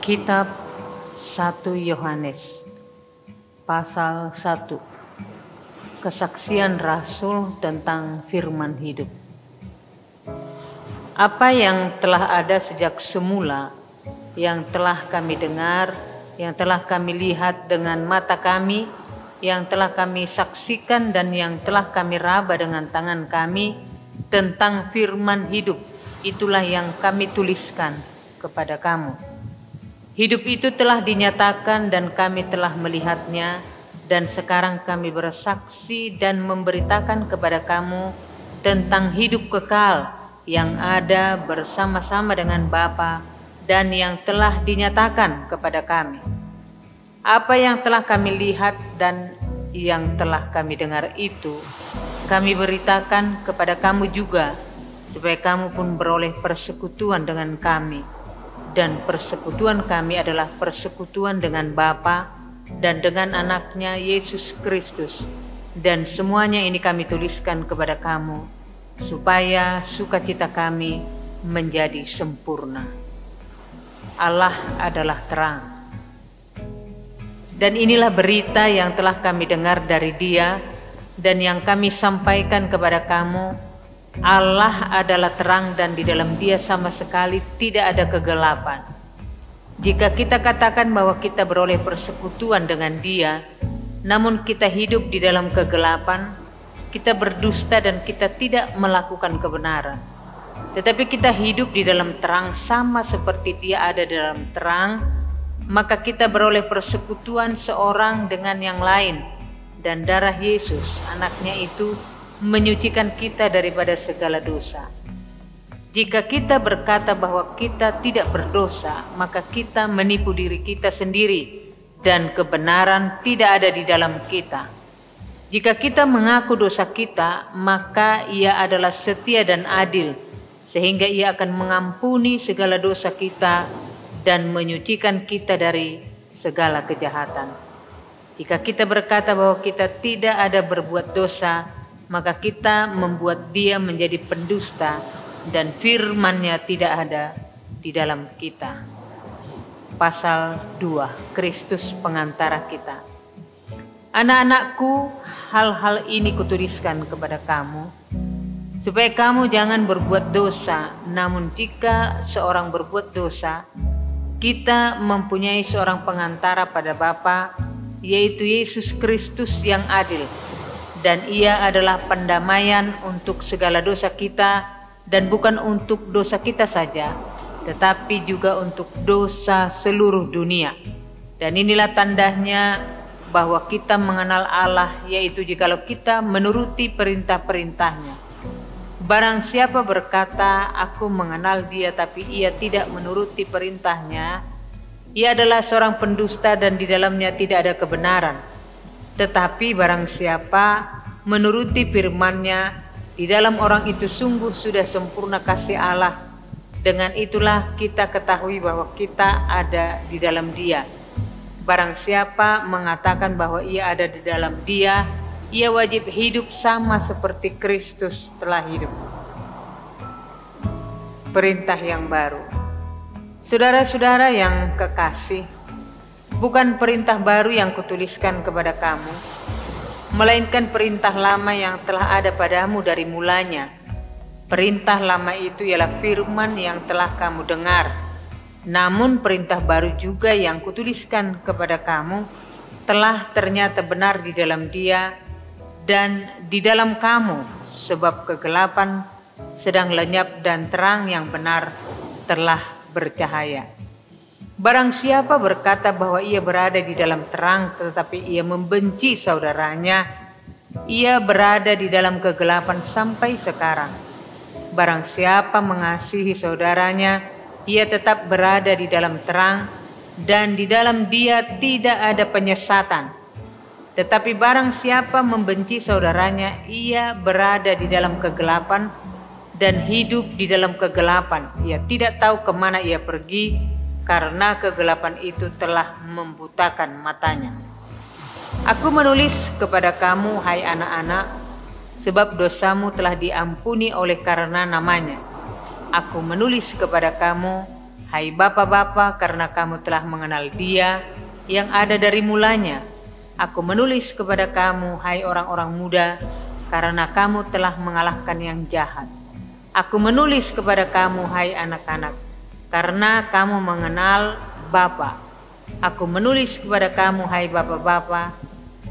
Kitab 1 Yohanes pasal 1. Kesaksian Rasul tentang firman hidup. Apa yang telah ada sejak semula, yang telah kami dengar, yang telah kami lihat dengan mata kami, yang telah kami saksikan dan yang telah kami raba dengan tangan kami tentang firman hidup, itulah yang kami tuliskan kepada kamu. Hidup itu telah dinyatakan dan kami telah melihatnya, dan sekarang kami bersaksi dan memberitakan kepada kamu tentang hidup kekal yang ada bersama-sama dengan Bapa dan yang telah dinyatakan kepada kami. Apa yang telah kami lihat dan yang telah kami dengar itu kami beritakan kepada kamu juga, supaya kamu pun beroleh persekutuan dengan kami. Dan persekutuan kami adalah persekutuan dengan Bapa dan dengan anaknya Yesus Kristus. Dan semuanya ini kami tuliskan kepada kamu, supaya sukacita kami menjadi sempurna. Allah adalah terang. Dan inilah berita yang telah kami dengar dari Dia dan yang kami sampaikan kepada kamu. Allah adalah terang dan di dalam Dia sama sekali tidak ada kegelapan. Jika kita katakan bahwa kita beroleh persekutuan dengan Dia, namun kita hidup di dalam kegelapan, kita berdusta dan kita tidak melakukan kebenaran. Tetapi kita hidup di dalam terang sama seperti Dia ada dalam terang, maka kita beroleh persekutuan seorang dengan yang lain, dan darah Yesus, anaknya itu, menyucikan kita daripada segala dosa. Jika kita berkata bahwa kita tidak berdosa, maka kita menipu diri kita sendiri dan kebenaran tidak ada di dalam kita. Jika kita mengaku dosa kita, maka Ia adalah setia dan adil, sehingga Ia akan mengampuni segala dosa kita dan menyucikan kita dari segala kejahatan. Jika kita berkata bahwa kita tidak ada berbuat dosa, maka kita membuat Dia menjadi pendusta dan firman-Nya tidak ada di dalam kita. Pasal 2, Kristus pengantara kita. Anak-anakku, hal-hal ini kutuliskan kepada kamu, supaya kamu jangan berbuat dosa. Namun jika seorang berbuat dosa, kita mempunyai seorang pengantara pada Bapa, yaitu Yesus Kristus yang adil. Dan Ia adalah pendamaian untuk segala dosa kita, dan bukan untuk dosa kita saja, tetapi juga untuk dosa seluruh dunia. Dan inilah tandanya bahwa kita mengenal Allah, yaitu jikalau kita menuruti perintah-perintah-Nya. Barang siapa berkata, aku mengenal Dia, tapi ia tidak menuruti perintah-Nya, ia adalah seorang pendusta dan di dalamnya tidak ada kebenaran. Tetapi barang siapa menuruti firman-Nya, di dalam orang itu sungguh sudah sempurna kasih Allah. Dengan itulah kita ketahui bahwa kita ada di dalam Dia. Barang siapa mengatakan bahwa ia ada di dalam Dia, ia wajib hidup sama seperti Kristus telah hidup. Perintah yang baru. Saudara-saudara yang kekasih, bukan perintah baru yang kutuliskan kepada kamu, melainkan perintah lama yang telah ada padamu dari mulanya. Perintah lama itu ialah firman yang telah kamu dengar. Namun perintah baru juga yang kutuliskan kepada kamu telah ternyata benar di dalam Dia dan di dalam kamu, sebab kegelapan sedang lenyap dan terang yang benar telah bercahaya. Barang siapa berkata bahwa ia berada di dalam terang tetapi ia membenci saudaranya, ia berada di dalam kegelapan sampai sekarang. Barang siapa mengasihi saudaranya, ia tetap berada di dalam terang dan di dalam dia tidak ada penyesatan. Tetapi barang siapa membenci saudaranya, ia berada di dalam kegelapan dan hidup di dalam kegelapan. Ia tidak tahu kemana ia pergi, karena kegelapan itu telah membutakan matanya. Aku menulis kepada kamu, hai anak-anak, sebab dosamu telah diampuni oleh karena namanya. Aku menulis kepada kamu, Hai Bapa-Bapa, karena kamu telah mengenal Dia yang ada dari mulanya. Aku menulis kepada kamu, hai orang-orang muda, karena kamu telah mengalahkan yang jahat. Aku menulis kepada kamu, hai anak-anak, karena kamu mengenal Bapa. Aku menulis kepada kamu, hai Bapa-Bapa,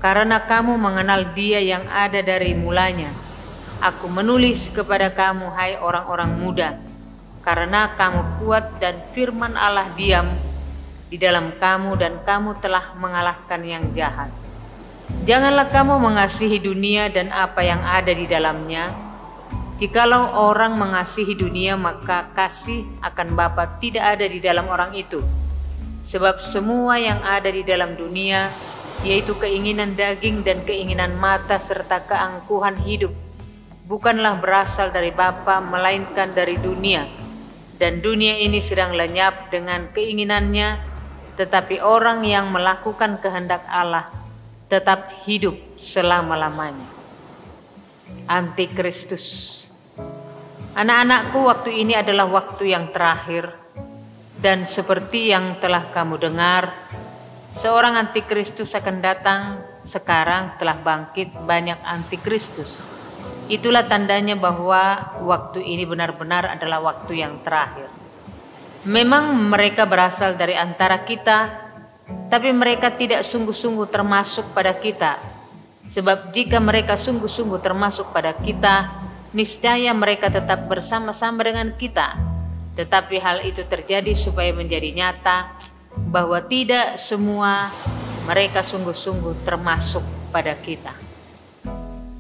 karena kamu mengenal Dia yang ada dari mulanya. Aku menulis kepada kamu, hai orang-orang muda, karena kamu kuat dan firman Allah diam di dalam kamu dan kamu telah mengalahkan yang jahat. Janganlah kamu mengasihi dunia dan apa yang ada di dalamnya. Jikalau orang mengasihi dunia, maka kasih akan Bapa tidak ada di dalam orang itu. Sebab semua yang ada di dalam dunia, yaitu keinginan daging dan keinginan mata serta keangkuhan hidup, bukanlah berasal dari Bapa, melainkan dari dunia. Dan dunia ini sedang lenyap dengan keinginannya, tetapi orang yang melakukan kehendak Allah tetap hidup selama-lamanya. Antikristus. Anak-anakku, waktu ini adalah waktu yang terakhir, dan seperti yang telah kamu dengar, seorang antikristus akan datang. Sekarang telah bangkit banyak antikristus. Itulah tandanya bahwa waktu ini benar-benar adalah waktu yang terakhir. Memang mereka berasal dari antara kita, tapi mereka tidak sungguh-sungguh termasuk pada kita. Sebab jika mereka sungguh-sungguh termasuk pada kita, niscaya mereka tetap bersama-sama dengan kita. Tetapi hal itu terjadi supaya menjadi nyata bahwa tidak semua mereka sungguh-sungguh termasuk pada kita.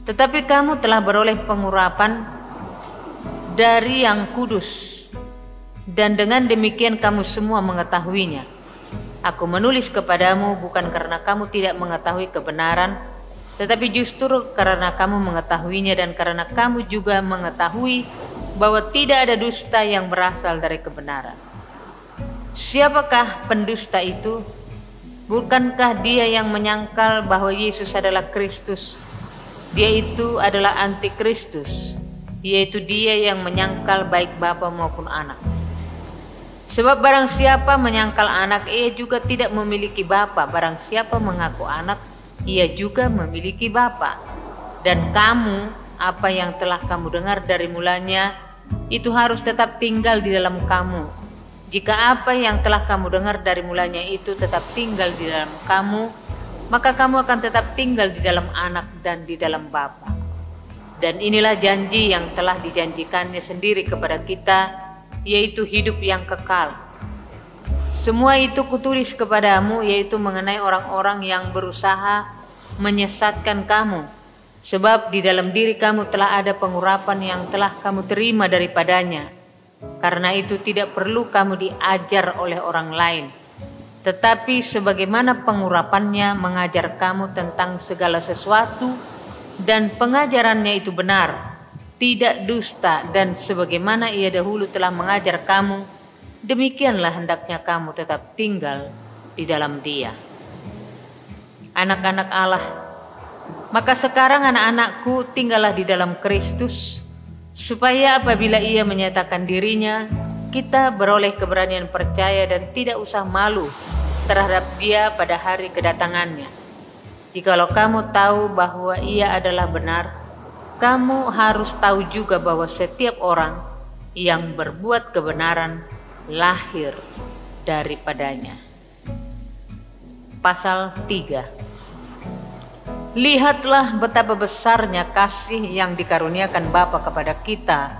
Tetapi kamu telah beroleh pengurapan dari Yang Kudus, dan dengan demikian kamu semua mengetahuinya. Aku menulis kepadamu bukan karena kamu tidak mengetahui kebenaran, tetapi justru karena kamu mengetahuinya dan karena kamu juga mengetahui bahwa tidak ada dusta yang berasal dari kebenaran. Siapakah pendusta itu? Bukankah dia yang menyangkal bahwa Yesus adalah Kristus? Dia itu adalah antikristus, yaitu dia yang menyangkal baik Bapa maupun Anak. Sebab barang siapa menyangkal Anak, ia juga tidak memiliki Bapa. Barang siapa mengaku Anak, ia juga memiliki Bapa. Dan kamu, apa yang telah kamu dengar dari mulanya, itu harus tetap tinggal di dalam kamu. Jika apa yang telah kamu dengar dari mulanya itu tetap tinggal di dalam kamu, maka kamu akan tetap tinggal di dalam Anak dan di dalam Bapa. Dan inilah janji yang telah dijanjikannya sendiri kepada kita, yaitu hidup yang kekal. Semua itu kutulis kepadamu, yaitu mengenai orang-orang yang berusaha menyesatkan kamu. Sebab di dalam diri kamu telah ada pengurapan yang telah kamu terima daripadanya. Karena itu tidak perlu kamu diajar oleh orang lain, tetapi sebagaimana pengurapannya mengajar kamu tentang segala sesuatu, dan pengajarannya itu benar, tidak dusta, dan sebagaimana ia dahulu telah mengajar kamu, demikianlah hendaknya kamu tetap tinggal di dalam Dia. Anak-anak Allah, maka sekarang anak-anakku, tinggallah di dalam Kristus, supaya apabila ia menyatakan dirinya, kita beroleh keberanian percaya dan tidak usah malu terhadap Dia pada hari kedatangannya. Jikalau kamu tahu bahwa Ia adalah benar, kamu harus tahu juga bahwa setiap orang yang berbuat kebenaran lahir daripadanya. Pasal 3. Lihatlah betapa besarnya kasih yang dikaruniakan Bapa kepada kita,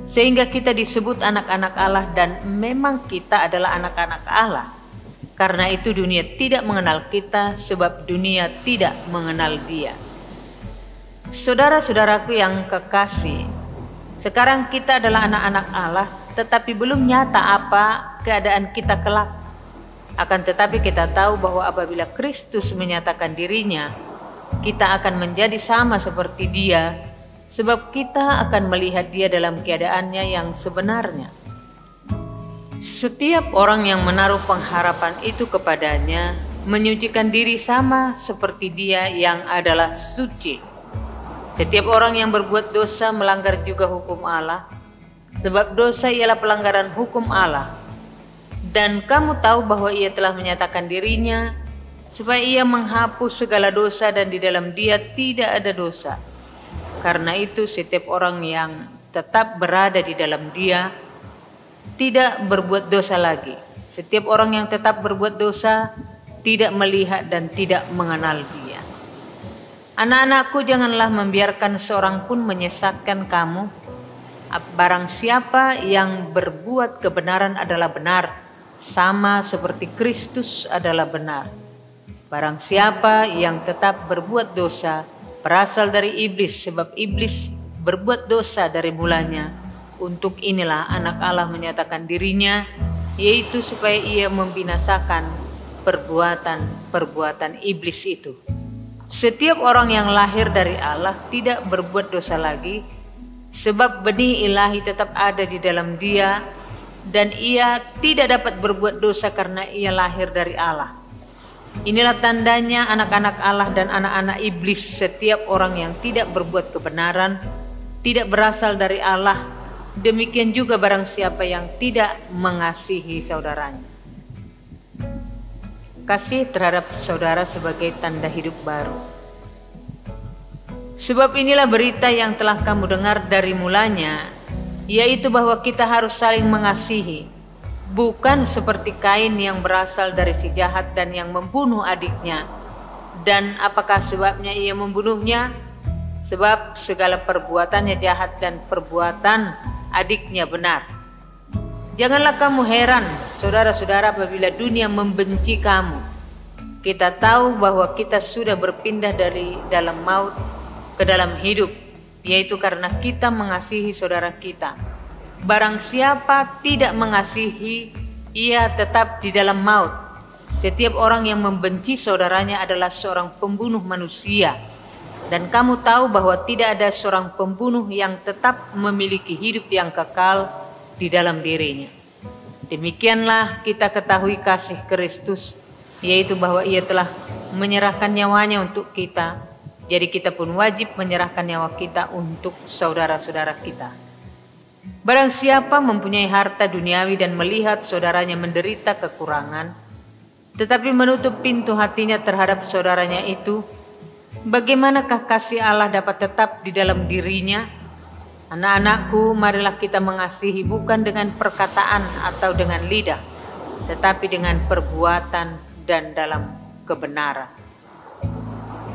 sehingga kita disebut anak-anak Allah, dan memang kita adalah anak-anak Allah. Karena itu dunia tidak mengenal kita, sebab dunia tidak mengenal Dia. Saudara-saudaraku yang kekasih, sekarang kita adalah anak-anak Allah, tetapi belum nyata apa keadaan kita kelak. Akan tetapi kita tahu bahwa apabila Kristus menyatakan dirinya, kita akan menjadi sama seperti Dia, sebab kita akan melihat Dia dalam keadaannya yang sebenarnya. Setiap orang yang menaruh pengharapan itu kepadanya menyucikan diri sama seperti Dia yang adalah suci. Setiap orang yang berbuat dosa melanggar juga hukum Allah, sebab dosa ialah pelanggaran hukum Allah. Dan kamu tahu bahwa ia telah menyatakan dirinya supaya ia menghapus segala dosa dan di dalam dia tidak ada dosa. Karena itu setiap orang yang tetap berada di dalam dia tidak berbuat dosa lagi. Setiap orang yang tetap berbuat dosa tidak melihat dan tidak mengenal dia. Anak-anakku, janganlah membiarkan seorang pun menyesatkan kamu. Barang siapa yang berbuat kebenaran adalah benar, sama seperti Kristus adalah benar. Barang siapa yang tetap berbuat dosa berasal dari iblis, sebab iblis berbuat dosa dari mulanya. Untuk inilah anak Allah menyatakan dirinya, yaitu supaya ia membinasakan perbuatan iblis itu. Setiap orang yang lahir dari Allah tidak berbuat dosa lagi, sebab benih ilahi tetap ada di dalam dia, dan ia tidak dapat berbuat dosa karena ia lahir dari Allah. Inilah tandanya anak-anak Allah dan anak-anak iblis. Setiap orang yang tidak berbuat kebenaran tidak berasal dari Allah. Demikian juga barang siapa yang tidak mengasihi saudaranya. Kasih terhadap saudara sebagai tanda hidup baru. Sebab inilah berita yang telah kamu dengar dari mulanya, yaitu bahwa kita harus saling mengasihi, bukan seperti Kain yang berasal dari si jahat dan yang membunuh adiknya. Dan apakah sebabnya ia membunuhnya? Sebab segala perbuatannya jahat dan perbuatan adiknya benar. Janganlah kamu heran, saudara-saudara, apabila dunia membenci kamu. Kita tahu bahwa kita sudah berpindah dari dalam maut ke dalam hidup, yaitu karena kita mengasihi saudara kita. Barang siapa tidak mengasihi, ia tetap di dalam maut. Setiap orang yang membenci saudaranya adalah seorang pembunuh manusia. Dan kamu tahu bahwa tidak ada seorang pembunuh yang tetap memiliki hidup yang kekal di dalam dirinya. Demikianlah kita ketahui kasih Kristus, yaitu bahwa ia telah menyerahkan nyawanya untuk kita. Jadi kita pun wajib menyerahkan nyawa kita untuk saudara-saudara kita. Barang siapa mempunyai harta duniawi dan melihat saudaranya menderita kekurangan, tetapi menutup pintu hatinya terhadap saudaranya itu, bagaimanakah kasih Allah dapat tetap di dalam dirinya? Anak-anakku, marilah kita mengasihi bukan dengan perkataan atau dengan lidah, tetapi dengan perbuatan dan dalam kebenaran.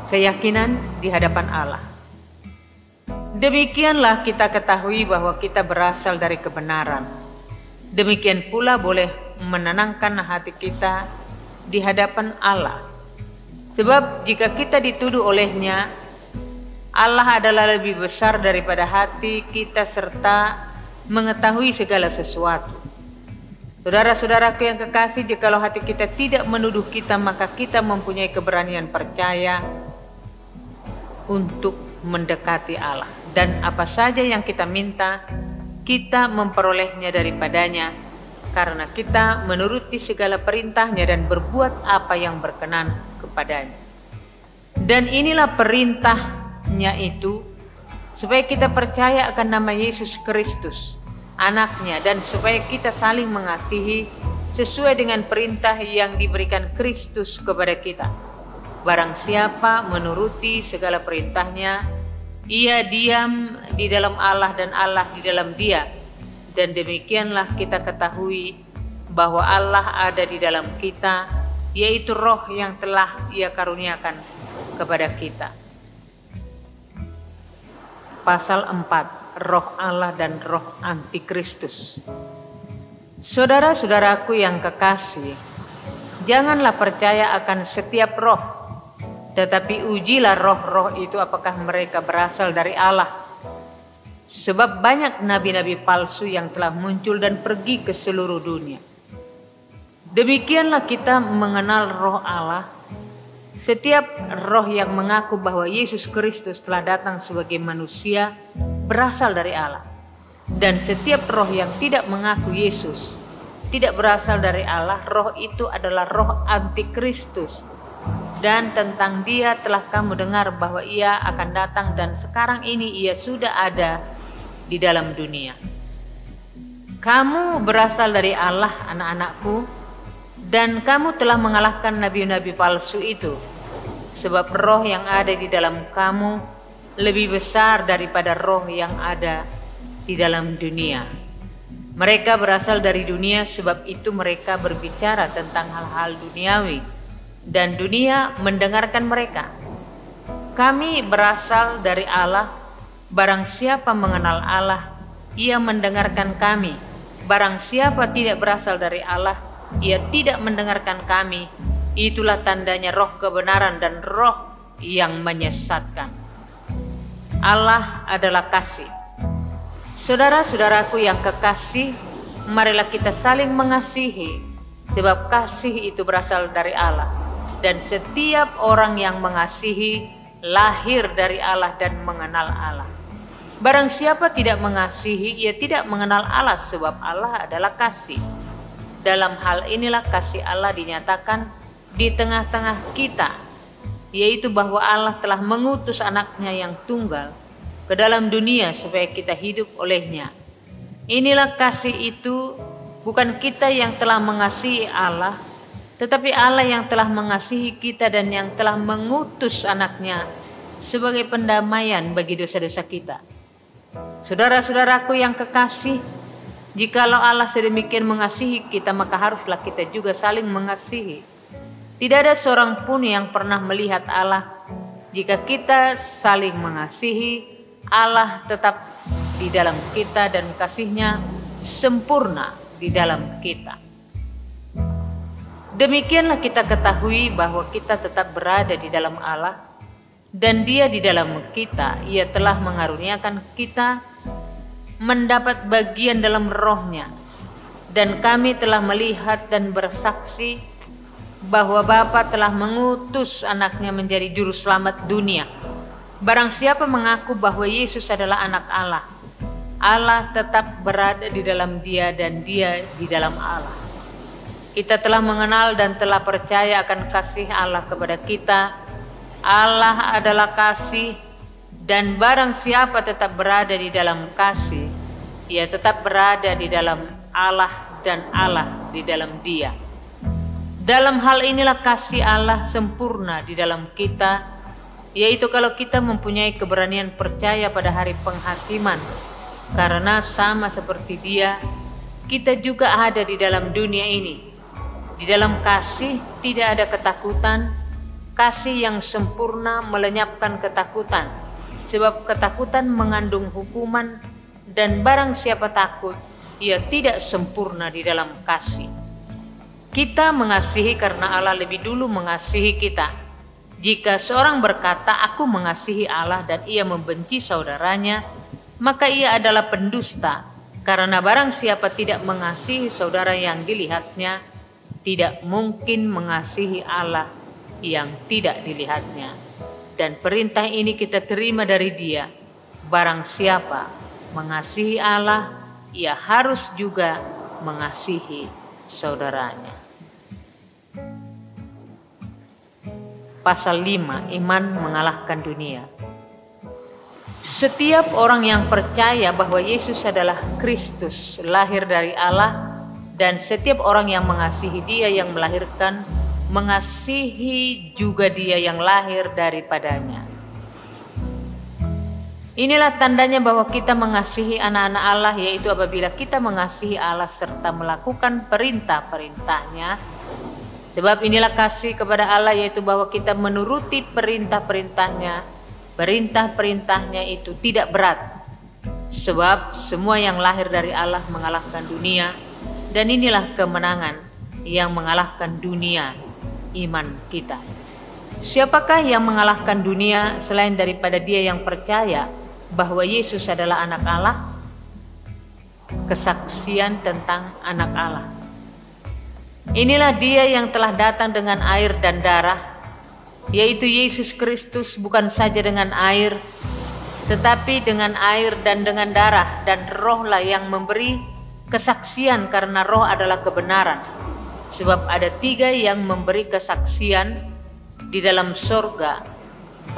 Keyakinan di hadapan Allah. Demikianlah kita ketahui bahwa kita berasal dari kebenaran. Demikian pula boleh menenangkan hati kita di hadapan Allah. Sebab jika kita dituduh olehnya, Allah adalah lebih besar daripada hati kita serta mengetahui segala sesuatu. Saudara-saudaraku yang kekasih, jikalau hati kita tidak menuduh kita, maka kita mempunyai keberanian percaya untuk mendekati Allah. Dan apa saja yang kita minta, kita memperolehnya daripadanya, karena kita menuruti segala perintahnya dan berbuat apa yang berkenan kepadanya. Dan inilah perintahnya itu, supaya kita percaya akan nama Yesus Kristus, anaknya, dan supaya kita saling mengasihi sesuai dengan perintah yang diberikan Kristus kepada kita. Barang siapa menuruti segala perintahnya, ia diam di dalam Allah dan Allah di dalam dia. Dan demikianlah kita ketahui bahwa Allah ada di dalam kita, yaitu roh yang telah ia karuniakan kepada kita. Pasal 4, roh Allah dan roh antikristus. Saudara-saudaraku yang kekasih, janganlah percaya akan setiap roh, tetapi ujilah roh-roh itu apakah mereka berasal dari Allah. Sebab banyak nabi-nabi palsu yang telah muncul dan pergi ke seluruh dunia. Demikianlah kita mengenal roh Allah. Setiap roh yang mengaku bahwa Yesus Kristus telah datang sebagai manusia berasal dari Allah. Dan setiap roh yang tidak mengaku Yesus tidak berasal dari Allah, roh itu adalah roh antikristus. Dan tentang dia telah kamu dengar bahwa ia akan datang dan sekarang ini ia sudah ada di dalam dunia. Kamu berasal dari Allah, anak-anakku, dan kamu telah mengalahkan nabi-nabi palsu itu, sebab roh yang ada di dalam kamu lebih besar daripada roh yang ada di dalam dunia. Mereka berasal dari dunia, sebab itu mereka berbicara tentang hal-hal duniawi, dan dunia mendengarkan mereka. Kami berasal dari Allah. Barang siapa mengenal Allah, ia mendengarkan kami. Barang siapa tidak berasal dari Allah, ia tidak mendengarkan kami. Itulah tandanya roh kebenaran dan roh yang menyesatkan. Allah adalah kasih. Saudara-saudaraku yang kekasih, marilah kita saling mengasihi, sebab kasih itu berasal dari Allah. Dan setiap orang yang mengasihi lahir dari Allah dan mengenal Allah. Barang siapa tidak mengasihi, ia tidak mengenal Allah, sebab Allah adalah kasih. Dalam hal inilah kasih Allah dinyatakan di tengah-tengah kita, yaitu bahwa Allah telah mengutus anaknya yang tunggal ke dalam dunia supaya kita hidup olehnya. Inilah kasih itu, bukan kita yang telah mengasihi Allah, tetapi Allah yang telah mengasihi kita dan yang telah mengutus anaknya sebagai pendamaian bagi dosa-dosa kita. Saudara-saudaraku yang kekasih, jikalau Allah sedemikian mengasihi kita, maka haruslah kita juga saling mengasihi. Tidak ada seorang pun yang pernah melihat Allah. Jika kita saling mengasihi, Allah tetap di dalam kita dan kasih-Nya sempurna di dalam kita. Demikianlah kita ketahui bahwa kita tetap berada di dalam Allah dan Dia di dalam kita. Ia telah mengaruniakan kita mendapat bagian dalam roh-Nya, dan kami telah melihat dan bersaksi bahwa Bapa telah mengutus anaknya menjadi juru selamat dunia. Barang siapa mengaku bahwa Yesus adalah anak Allah, Allah tetap berada di dalam Dia dan Dia di dalam Allah. Kita telah mengenal dan telah percaya akan kasih Allah kepada kita. Allah adalah kasih, dan barang siapa tetap berada di dalam kasih, ia tetap berada di dalam Allah dan Allah di dalam Dia. Dalam hal inilah kasih Allah sempurna di dalam kita, yaitu kalau kita mempunyai keberanian percaya pada hari penghakiman, karena sama seperti Dia, kita juga ada di dalam dunia ini. Di dalam kasih tidak ada ketakutan. Kasih yang sempurna melenyapkan ketakutan, sebab ketakutan mengandung hukuman, dan barang siapa takut, ia tidak sempurna di dalam kasih. Kita mengasihi karena Allah lebih dulu mengasihi kita. Jika seorang berkata, "Aku mengasihi Allah," dan ia membenci saudaranya, maka ia adalah pendusta, karena barang siapa tidak mengasihi saudara yang dilihatnya, tidak mungkin mengasihi Allah yang tidak dilihatnya. Dan perintah ini kita terima dari Dia: barang siapa mengasihi Allah, ia harus juga mengasihi saudaranya. Pasal 5, iman mengalahkan dunia. Setiap orang yang percaya bahwa Yesus adalah Kristus, lahir dari Allah, dan setiap orang yang mengasihi Dia yang melahirkan, mengasihi juga Dia yang lahir daripadanya. Inilah tandanya bahwa kita mengasihi anak-anak Allah, yaitu apabila kita mengasihi Allah serta melakukan perintah-perintahnya. Sebab inilah kasih kepada Allah, yaitu bahwa kita menuruti perintah-perintahnya. Perintah-perintahnya itu tidak berat, sebab semua yang lahir dari Allah mengalahkan dunia. Dan inilah kemenangan yang mengalahkan dunia, iman kita. Siapakah yang mengalahkan dunia selain daripada dia yang percaya bahwa Yesus adalah anak Allah? Kesaksian tentang anak Allah. Inilah Dia yang telah datang dengan air dan darah, yaitu Yesus Kristus, bukan saja dengan air, tetapi dengan air dan dengan darah, dan Roh-lah yang memberi kesaksian, karena Roh adalah kebenaran. Sebab ada 3 yang memberi kesaksian di dalam sorga,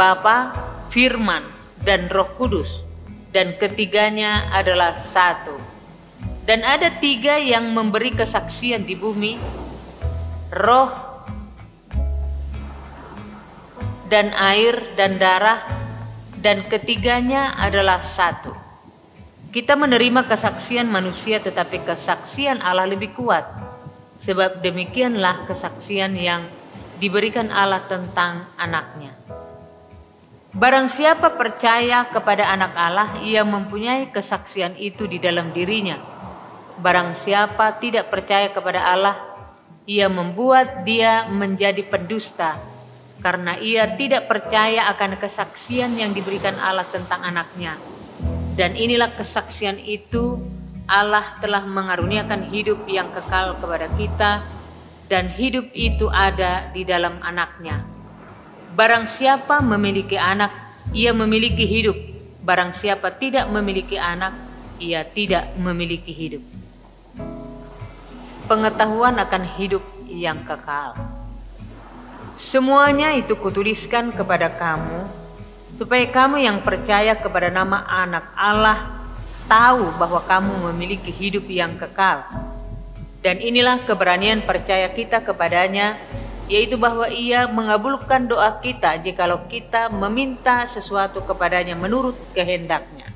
Bapa, Firman, dan Roh Kudus, dan ketiganya adalah satu. Dan ada 3 yang memberi kesaksian di bumi, roh dan air dan darah, dan ketiganya adalah satu. Kita menerima kesaksian manusia, tetapi kesaksian Allah lebih kuat. Sebab demikianlah kesaksian yang diberikan Allah tentang anaknya. Barang siapa percaya kepada anak Allah, ia mempunyai kesaksian itu di dalam dirinya. Barang siapa tidak percaya kepada Allah, ia membuat dia menjadi pendusta, karena ia tidak percaya akan kesaksian yang diberikan Allah tentang anaknya. Dan inilah kesaksian itu, Allah telah mengaruniakan hidup yang kekal kepada kita, dan hidup itu ada di dalam anaknya. Barang siapa memiliki anak, ia memiliki hidup. Barang siapa tidak memiliki anak, ia tidak memiliki hidup. Pengetahuan akan hidup yang kekal. Semuanya itu kutuliskan kepada kamu, supaya kamu yang percaya kepada nama anak Allah tahu bahwa kamu memiliki hidup yang kekal. Dan inilah keberanian percaya kita kepadanya, yaitu bahwa ia mengabulkan doa kita jikalau kita meminta sesuatu kepadanya menurut kehendaknya.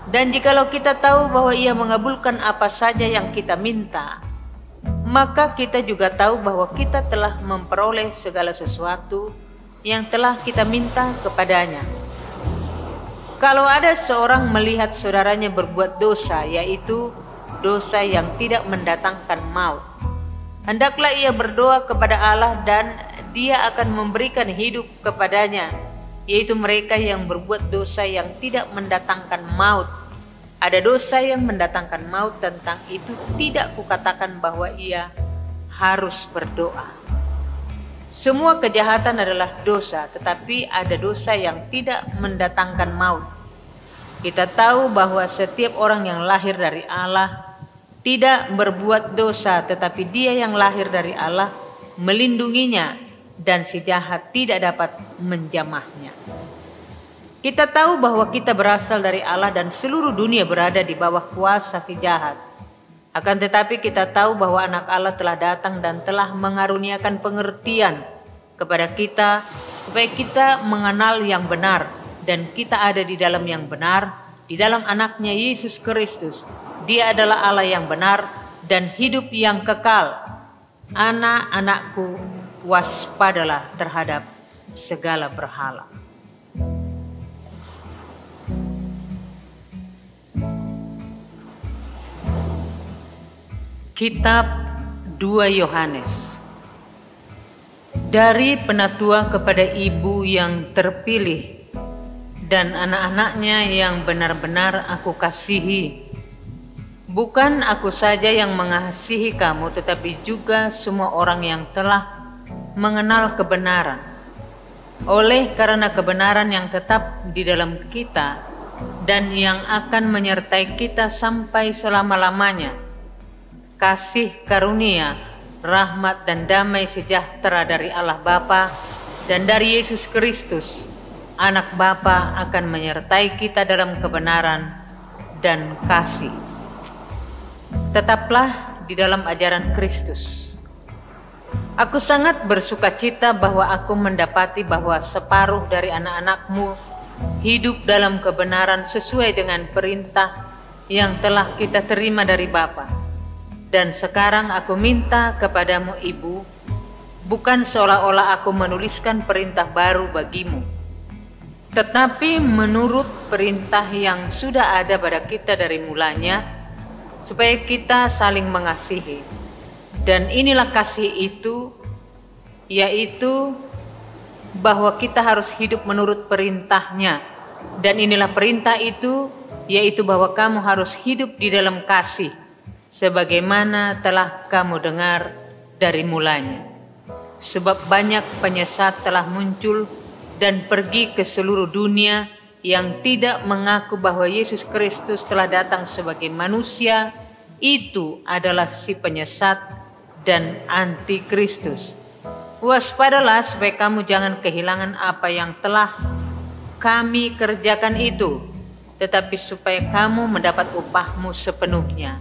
Dan jikalau kita tahu bahwa ia mengabulkan apa saja yang kita minta, maka kita juga tahu bahwa kita telah memperoleh segala sesuatu yang telah kita minta kepadanya. Kalau ada seorang melihat saudaranya berbuat dosa, yaitu dosa yang tidak mendatangkan maut, hendaklah ia berdoa kepada Allah dan Dia akan memberikan hidup kepadanya, yaitu mereka yang berbuat dosa yang tidak mendatangkan maut. Ada dosa yang mendatangkan maut, tentang itu tidak kukatakan bahwa ia harus berdoa. Semua kejahatan adalah dosa, tetapi ada dosa yang tidak mendatangkan maut. Kita tahu bahwa setiap orang yang lahir dari Allah tidak berbuat dosa, tetapi Dia yang lahir dari Allah melindunginya, dan si jahat tidak dapat menjamahnya. Kita tahu bahwa kita berasal dari Allah dan seluruh dunia berada di bawah kuasa si jahat. Akan tetapi kita tahu bahwa anak Allah telah datang dan telah mengaruniakan pengertian kepada kita, supaya kita mengenal yang benar, dan kita ada di dalam yang benar, di dalam anaknya Yesus Kristus. Dia adalah Allah yang benar dan hidup yang kekal. Anak-anakku, waspadalah terhadap segala berhala. Kitab 2 Yohanes. Dari penatua kepada ibu yang terpilih dan anak-anaknya yang benar-benar aku kasihi. Bukan aku saja yang mengasihi kamu, tetapi juga semua orang yang telah mengenal kebenaran. Oleh karena kebenaran yang tetap di dalam kita dan yang akan menyertai kita sampai selama-lamanya, kasih karunia, rahmat dan damai sejahtera dari Allah Bapa dan dari Yesus Kristus, Anak Bapa, akan menyertai kita dalam kebenaran dan kasih. Tetaplah di dalam ajaran Kristus. Aku sangat bersukacita bahwa aku mendapati bahwa separuh dari anak-anakmu hidup dalam kebenaran sesuai dengan perintah yang telah kita terima dari Bapa. Dan sekarang aku minta kepadamu, Ibu, bukan seolah-olah aku menuliskan perintah baru bagimu, tetapi menurut perintah yang sudah ada pada kita dari mulanya, supaya kita saling mengasihi. Dan inilah kasih itu, yaitu bahwa kita harus hidup menurut perintahnya. Dan inilah perintah itu, yaitu bahwa kamu harus hidup di dalam kasih, sebagaimana telah kamu dengar dari mulanya. Sebab banyak penyesat telah muncul dan pergi ke seluruh dunia yang tidak mengaku bahwa Yesus Kristus telah datang sebagai manusia. Itu adalah si penyesat dan antikristus. Waspadalah supaya kamu jangan kehilangan apa yang telah kami kerjakan itu, tetapi supaya kamu mendapat upahmu sepenuhnya.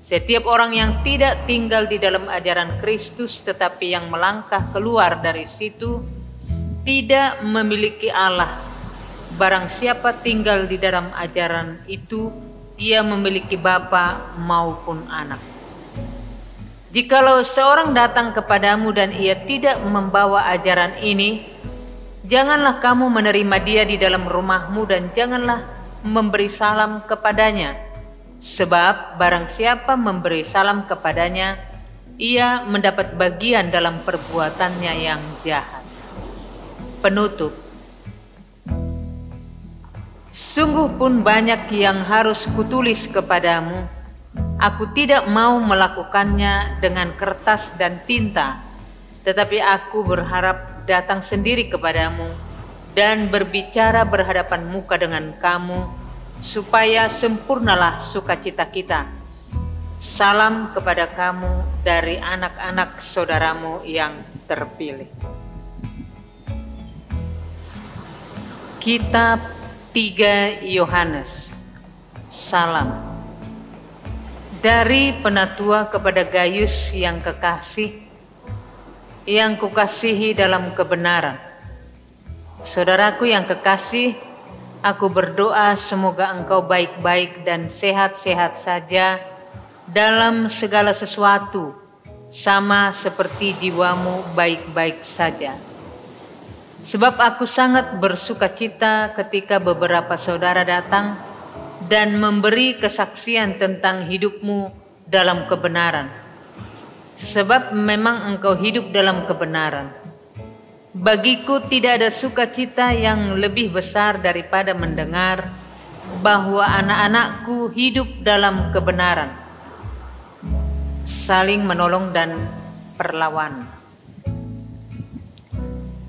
Setiap orang yang tidak tinggal di dalam ajaran Kristus tetapi yang melangkah keluar dari situ tidak memiliki Allah. Barang siapa tinggal di dalam ajaran itu, ia memiliki bapa maupun anak. Jikalau seorang datang kepadamu dan ia tidak membawa ajaran ini, janganlah kamu menerima dia di dalam rumahmu dan janganlah memberi salam kepadanya. Sebab barang siapa memberi salam kepadanya, ia mendapat bagian dalam perbuatannya yang jahat. Penutup. Sungguh pun banyak yang harus kutulis kepadamu. Aku tidak mau melakukannya dengan kertas dan tinta, tetapi aku berharap datang sendiri kepadamu dan berbicara berhadapan muka dengan kamu, supaya sempurnalah sukacita kita. Salam kepada kamu dari anak-anak saudaramu yang terpilih. Kitab 3 Yohanes. Salam dari penatua kepada Gaius yang kekasih, yang kukasihi dalam kebenaran. Saudaraku yang kekasih, aku berdoa semoga engkau baik-baik dan sehat-sehat saja dalam segala sesuatu, sama seperti jiwamu baik-baik saja. Sebab aku sangat bersukacita ketika beberapa saudara datang dan memberi kesaksian tentang hidupmu dalam kebenaran. Sebab memang engkau hidup dalam kebenaran. Bagiku tidak ada sukacita yang lebih besar daripada mendengar bahwa anak-anakku hidup dalam kebenaran, saling menolong dan perlawanan.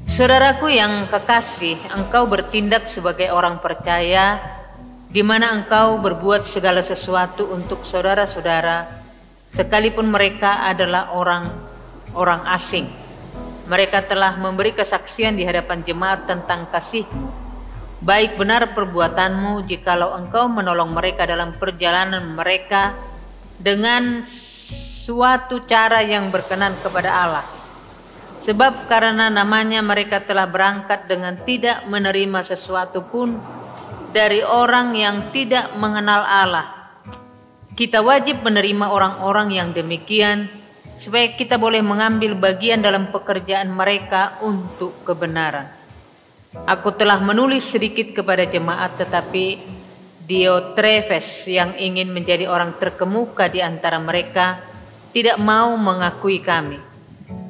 Saudaraku yang kekasih, engkau bertindak sebagai orang percaya, di mana engkau berbuat segala sesuatu untuk saudara-saudara, sekalipun mereka adalah orang asing. Mereka telah memberi kesaksian di hadapan jemaat tentang kasih-Mu. Baik benar perbuatanmu jikalau engkau menolong mereka dalam perjalanan mereka dengan suatu cara yang berkenan kepada Allah. Sebab karena namanya mereka telah berangkat dengan tidak menerima sesuatu pun dari orang yang tidak mengenal Allah. Kita wajib menerima orang-orang yang demikian, supaya kita boleh mengambil bagian dalam pekerjaan mereka untuk kebenaran. Aku telah menulis sedikit kepada jemaat, tetapi Diotrefes yang ingin menjadi orang terkemuka di antara mereka tidak mau mengakui kami.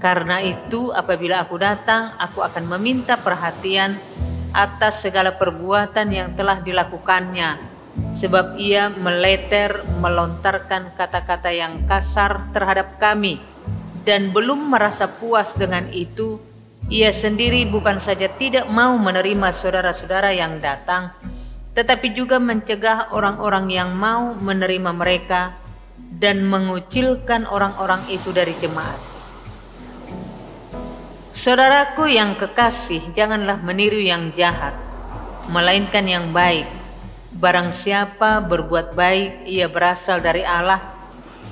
Karena itu apabila aku datang, aku akan meminta perhatian atas segala perbuatan yang telah dilakukannya, sebab ia melontarkan kata-kata yang kasar terhadap kami, dan belum merasa puas dengan itu, ia sendiri bukan saja tidak mau menerima saudara-saudara yang datang, tetapi juga mencegah orang-orang yang mau menerima mereka dan mengucilkan orang-orang itu dari jemaat. Saudaraku yang kekasih, janganlah meniru yang jahat, melainkan yang baik. Barang siapa berbuat baik, ia berasal dari Allah.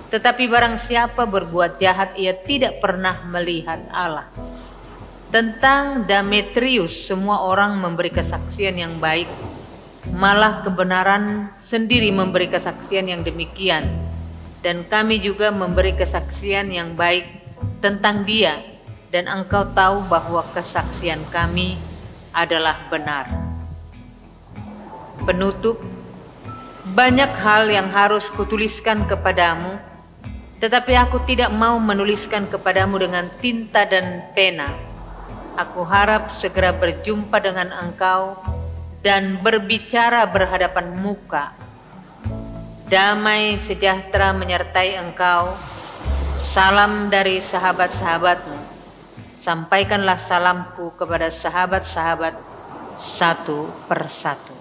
Tetapi barang siapa berbuat jahat, ia tidak pernah melihat Allah. Tentang Demetrius, semua orang memberi kesaksian yang baik. Malah kebenaran sendiri memberi kesaksian yang demikian. Dan kami juga memberi kesaksian yang baik tentang dia. Dan engkau tahu bahwa kesaksian kami adalah benar. Penutup. Banyak hal yang harus kutuliskan kepadamu, tetapi aku tidak mau menuliskan kepadamu dengan tinta dan pena. Aku harap segera berjumpa dengan engkau dan berbicara berhadapan muka. Damai sejahtera menyertai engkau. Salam dari sahabat-sahabatmu. Sampaikanlah salamku kepada sahabat-sahabat satu persatu.